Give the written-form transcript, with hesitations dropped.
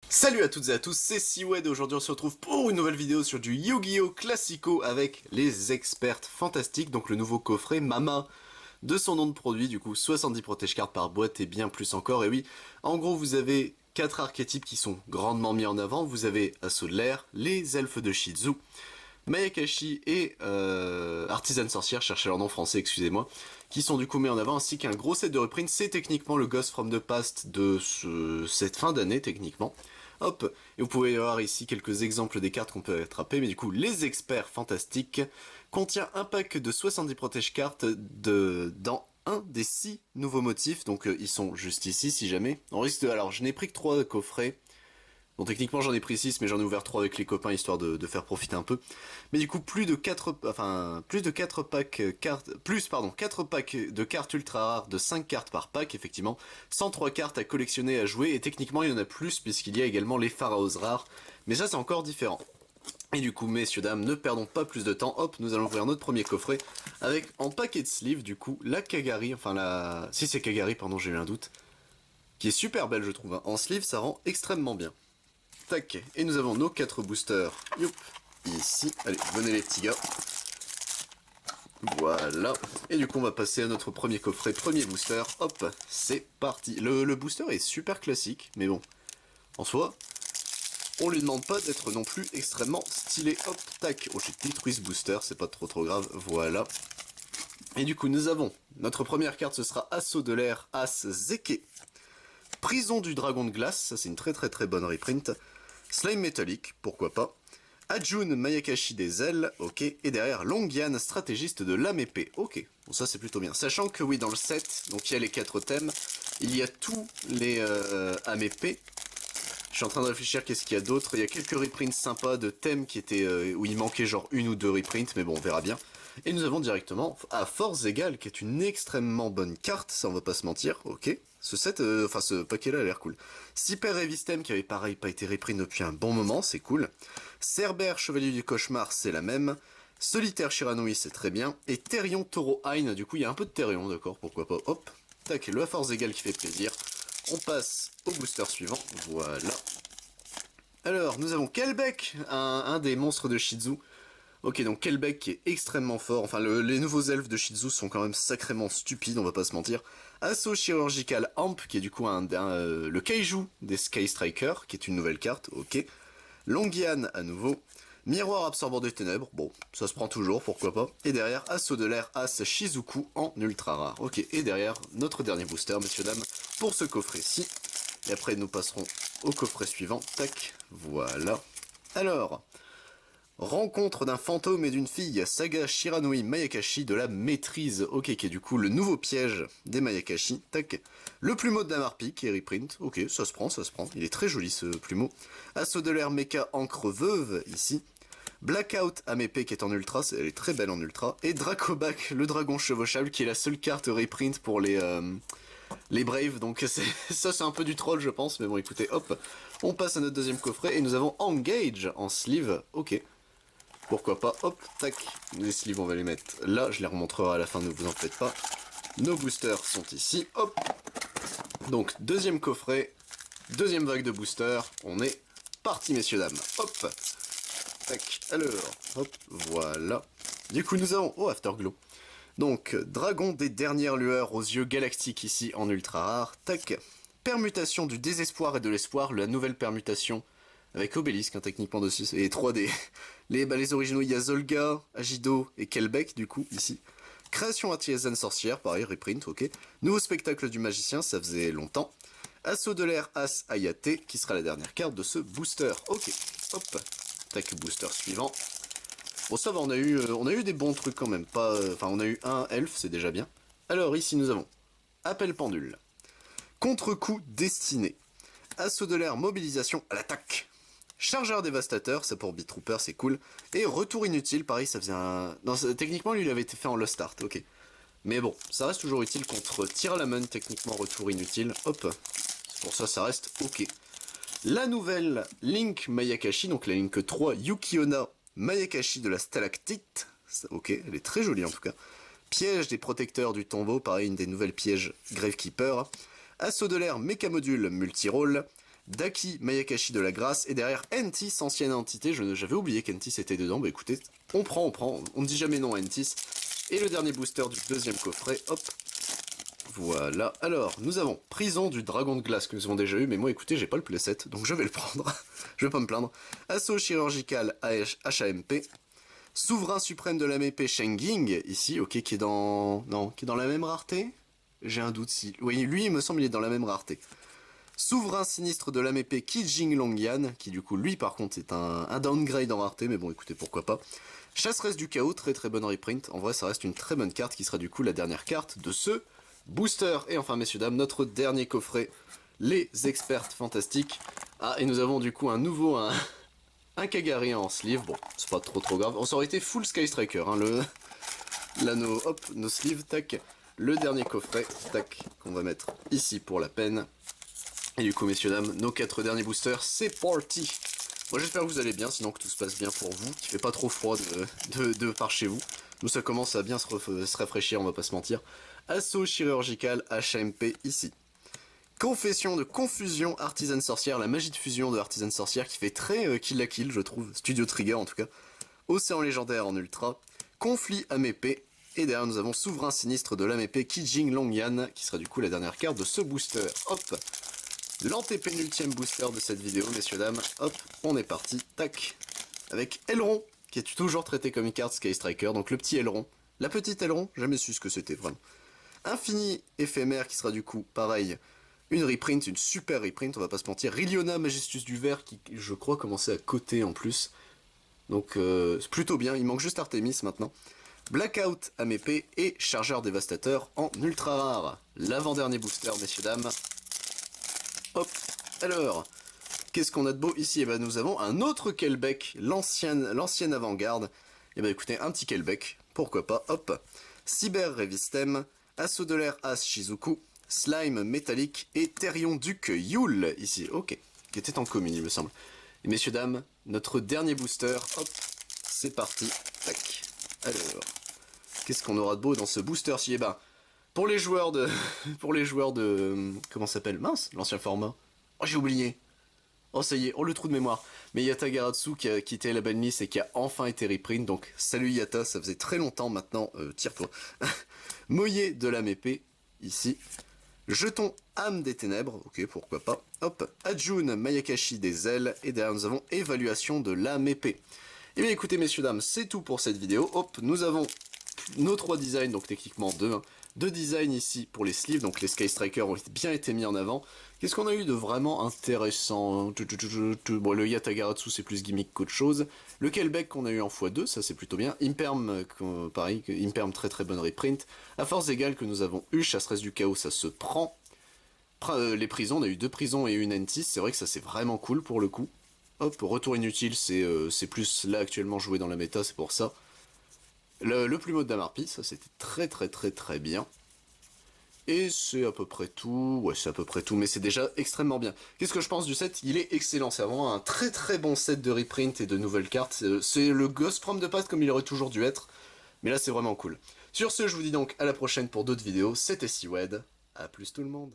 Salut à toutes et à tous, c'est Siwed et aujourd'hui on se retrouve pour une nouvelle vidéo sur du Yu-Gi-Oh! Classico avec les experts fantastiques, donc le nouveau coffret Mama de son nom de produit, du coup 70 protège cartes par boîte et bien plus encore, et oui, en gros vous avez 4 archétypes qui sont grandement mis en avant, vous avez Assaut de l'air, les elfes de Shizu, Mayakashi et Artisan Sorcière, cherchez leur nom français, excusez-moi, qui sont du coup mis en avant, ainsi qu'un gros set de reprint, c'est techniquement le Ghost from the Past de cette fin d'année, techniquement. Hop, et vous pouvez voir ici quelques exemples des cartes qu'on peut attraper, mais du coup, les experts fantastiques contient un pack de 70 protège cartes dans un des 6 nouveaux motifs, donc ils sont juste ici si jamais. On risque de... Alors, je n'ai pris que 3 coffrets. Bon, techniquement j'en ai pris 6, mais j'en ai ouvert 3 avec les copains, histoire de faire profiter un peu. Mais du coup, plus de 4 packs cartes, pardon, 4 packs de cartes ultra rares de 5 cartes par pack, effectivement, 103 cartes à collectionner, à jouer, et techniquement il y en a plus, puisqu'il y a également les pharaos rares, mais ça c'est encore différent. Et du coup, messieurs, dames, ne perdons pas plus de temps, hop, nous allons ouvrir notre premier coffret, avec en paquet de sleeve, du coup, la Kagari, enfin la... Si c'est Kagari, pardon, j'ai eu un doute, qui est super belle je trouve, hein. En sleeve ça rend extrêmement bien. Tac, et nous avons nos 4 boosters, youp, ici, allez, venez les petits gars. Voilà, et du coup on va passer à notre premier coffret, premier booster, hop, c'est parti. Le booster est super classique, mais bon, en soi, on lui demande pas d'être non plus extrêmement stylé, hop, tac. Oh, j'ai détruit ce booster, c'est pas trop grave, voilà. Et du coup nous avons, notre première carte ce sera Assaut de l'air, As Zeke. Prison du dragon de glace, ça c'est une très bonne reprint. Slime métallique, pourquoi pas. Ajun Mayakashi des ailes, ok. Et derrière Longian, stratégiste de l'âme épée, ok. Bon ça c'est plutôt bien. Sachant que oui, dans le set, donc il y a les 4 thèmes, il y a tous les âmes épée. Je suis en train de réfléchir qu'est-ce qu'il y a d'autre. Il y a quelques reprints sympas de thèmes qui étaient où il manquait genre une ou deux reprints, mais bon on verra bien. Et nous avons directement à Force Égale, qui est une extrêmement bonne carte, ça on va pas se mentir, ok. Ce set, enfin ce paquet là a l'air cool. Super Revistem qui avait pareil pas été reprint depuis un bon moment, c'est cool. Cerbère Chevalier du Cauchemar, c'est la même. Solitaire Shiranui, c'est très bien. Et Therion Taureau Hein, du coup il y a un peu de Therion, d'accord, pourquoi pas. Hop, tac, le à Force Égale qui fait plaisir. On passe au booster suivant, voilà. Alors, nous avons Kelbeck, un des monstres de Shizu. Ok, donc Kelbeck qui est extrêmement fort. Enfin, les nouveaux elfes de Shizu sont quand même sacrément stupides, on va pas se mentir. Assaut chirurgical Amp, qui est du coup le kaiju des Sky Strikers, qui est une nouvelle carte, ok. Longian à nouveau. Miroir absorbant des ténèbres, bon, ça se prend toujours, pourquoi pas. Et derrière, Assaut de l'air As Shizuku en ultra rare. Ok, et derrière, notre dernier booster, messieurs, dames, pour ce coffret-ci. Et après, nous passerons au coffret suivant. Tac, voilà. Alors, rencontre d'un fantôme et d'une fille, saga Shiranui Mayakashi de la maîtrise. Ok, qui est du coup le nouveau piège des Mayakashi. Tac. Le plumeau de Damarpi qui est reprint. Ok, ça se prend, ça se prend. Il est très joli ce plumeau. Assaut de l'air Mecha encre veuve ici. Blackout Amépée qui est en ultra, elle est très belle en ultra. Et Dracobac, le dragon chevauchable, qui est la seule carte reprint pour les Braves. Donc ça c'est un peu du troll je pense, mais bon écoutez, hop. On passe à notre deuxième coffret et nous avons Engage en sleeve. Ok. Pourquoi pas, hop, tac, les sleeves on va les mettre là, je les remontrerai à la fin, ne vous en faites pas. Nos boosters sont ici, hop. Donc deuxième coffret, deuxième vague de boosters, on est parti messieurs dames, hop. Tac, alors, hop, voilà. Du coup nous avons, oh Afterglow. Donc, dragon des dernières lueurs aux yeux galactiques ici en ultra rare, tac. Permutation du désespoir et de l'espoir, la nouvelle permutation avec Obélisque, hein, techniquement dessus, et 3D. Les originaux, il y a Zolga, Agido et Kelbeck, du coup, ici. Création Artisan Sorcière, pareil, reprint, ok. Nouveau spectacle du magicien, ça faisait longtemps. Assaut de l'air As Ayate, qui sera la dernière carte de ce booster. Ok, hop. Tac, booster suivant. Bon, ça va, on a eu des bons trucs quand même. Pas, enfin, on a eu un elfe, c'est déjà bien. Alors, ici, nous avons Appel Pendule. Contre-coup destiné. Assaut de l'air, mobilisation à l'attaque. Chargeur dévastateur, ça pour Beat Trooper, c'est cool. Et retour inutile, pareil, ça faisait un... Non, techniquement, lui, il avait été fait en Lost Start, ok. Mais bon, ça reste toujours utile contre Tirlamen, techniquement retour inutile. Hop, c'est pour ça, ça reste ok. La nouvelle Link Mayakashi, donc la Link 3 Yukiona Mayakashi de la Stalactite. Ok, elle est très jolie en tout cas. Piège des protecteurs du tombeau, pareil, une des nouvelles pièges Gravekeeper. Assaut de l'air Mécamodule multirole. Daki Mayakashi de la Grâce, et derrière Entis, ancienne entité, j'avais oublié qu'Entis était dedans, bah écoutez, on prend, on ne dit jamais non à Entis. Et le dernier booster du deuxième coffret, hop, voilà. Alors, nous avons Prison du Dragon de Glace que nous avons déjà eu, mais moi écoutez, j'ai pas le playset, donc je vais le prendre, je vais pas me plaindre. Assaut chirurgical HAMP, Souverain suprême de la MP Shenging, ici, ok, qui est dans... Non, qui est dans la même rareté. J'ai un doute si... Oui, lui, il me semble, il est dans la même rareté. Souverain sinistre de l'AMP Kijing Longyan, qui du coup, lui, par contre, est un downgrade en rareté, mais bon, écoutez, pourquoi pas. Chasseresse du chaos, très très bonne reprint. En vrai, ça reste une très bonne carte, qui sera du coup la dernière carte de ce booster. Et enfin, messieurs, dames, notre dernier coffret, les experts fantastiques. Ah, et nous avons du coup un nouveau... Un Kagari en sleeve, bon, c'est pas trop grave. On aurait été full Sky Striker, hein, là, nos sleeves, tac. Le dernier coffret, tac, qu'on va mettre ici pour la peine. Et du coup, messieurs, dames, nos 4 derniers boosters, c'est parti. Moi, j'espère que vous allez bien, sinon que tout se passe bien pour vous, qu'il fait pas trop froid de par chez vous. Nous, ça commence à bien se rafraîchir, on va pas se mentir. Assaut chirurgical HMP ici. Confession de confusion Artisan Sorcière, la magie de fusion de Artisan Sorcière qui fait très kill la kill, je trouve. Studio Trigger en tout cas. Océan légendaire en ultra. Conflit Amépée. Et derrière nous avons Souverain sinistre de l'Amépée Kijing Longyan, qui sera du coup la dernière carte de ce booster. Hop, l'antépénultième booster de cette vidéo, messieurs dames. Hop, on est parti, tac. Avec Aileron, qui est toujours traité comme une carte Sky Striker, donc le petit Aileron. La petite Aileron, jamais su ce que c'était vraiment. Infini éphémère, qui sera du coup pareil. Une reprint, une super reprint, on va pas se mentir. Riliona Majestus du Vert, qui je crois commençait à coter en plus. Donc c'est plutôt bien, il manque juste Artemis maintenant. Blackout Amépée et Chargeur Dévastateur en ultra rare. L'avant-dernier booster, messieurs dames. Hop, alors, qu'est-ce qu'on a de beau ici? Et ben nous avons un autre Kelbeck, l'ancienne avant-garde. Et ben écoutez, un petit Kelbeck, pourquoi pas, hop. Cyber Revistem, Assaut de l'air As Shizuku, Slime métallique et Therion Duc Yule, ici, ok, qui était en commune il me semble. Et messieurs dames, notre dernier booster, hop, c'est parti, tac. Alors, qu'est-ce qu'on aura de beau dans ce booster-ci? Eh ben, pour les joueurs de... comment ça s'appelle? Mince, l'ancien format. Oh, j'ai oublié. Oh, ça y est, oh le trou de mémoire. Mais Yata Garatsu qui a quitté la banlist et qui a enfin été reprint, donc salut Yata, ça faisait très longtemps maintenant, tire-toi. Moyer de l'âme épée, ici. Jeton âme des ténèbres, ok, pourquoi pas. Hop, Ajun Mayakashi des ailes, et derrière nous avons évaluation de l'âme épée. Et bien écoutez messieurs dames, c'est tout pour cette vidéo. Hop, nous avons nos 3 designs, donc techniquement 2. Hein. 2 designs ici pour les sleeves, donc les Sky Strikers ont bien été mis en avant. Qu'est-ce qu'on a eu de vraiment intéressant? Bon, le Yatagaratsu c'est plus gimmick qu'autre chose. Le Kelbeck qu'on a eu en x2, ça c'est plutôt bien. Imperm, pareil, Imperm très très bonne reprint. À force égale que nous avons eu, Chasseresse du Chaos, ça se prend. Les prisons, on a eu 2 prisons et une N6, c'est vrai que ça c'est vraiment cool pour le coup. Hop, retour inutile, c'est plus là actuellement joué dans la méta, c'est pour ça. Le plumeau de Damarpi, ça c'était très très très très bien. Et c'est à peu près tout, ouais c'est à peu près tout, mais c'est déjà extrêmement bien. Qu'est-ce que je pense du set? Il est excellent, c'est vraiment un très très bon set de reprint et de nouvelles cartes. C'est le Ghost from the Past comme il aurait toujours dû être, mais là c'est vraiment cool. Sur ce, je vous dis donc à la prochaine pour d'autres vidéos, c'était Siwed, à plus tout le monde.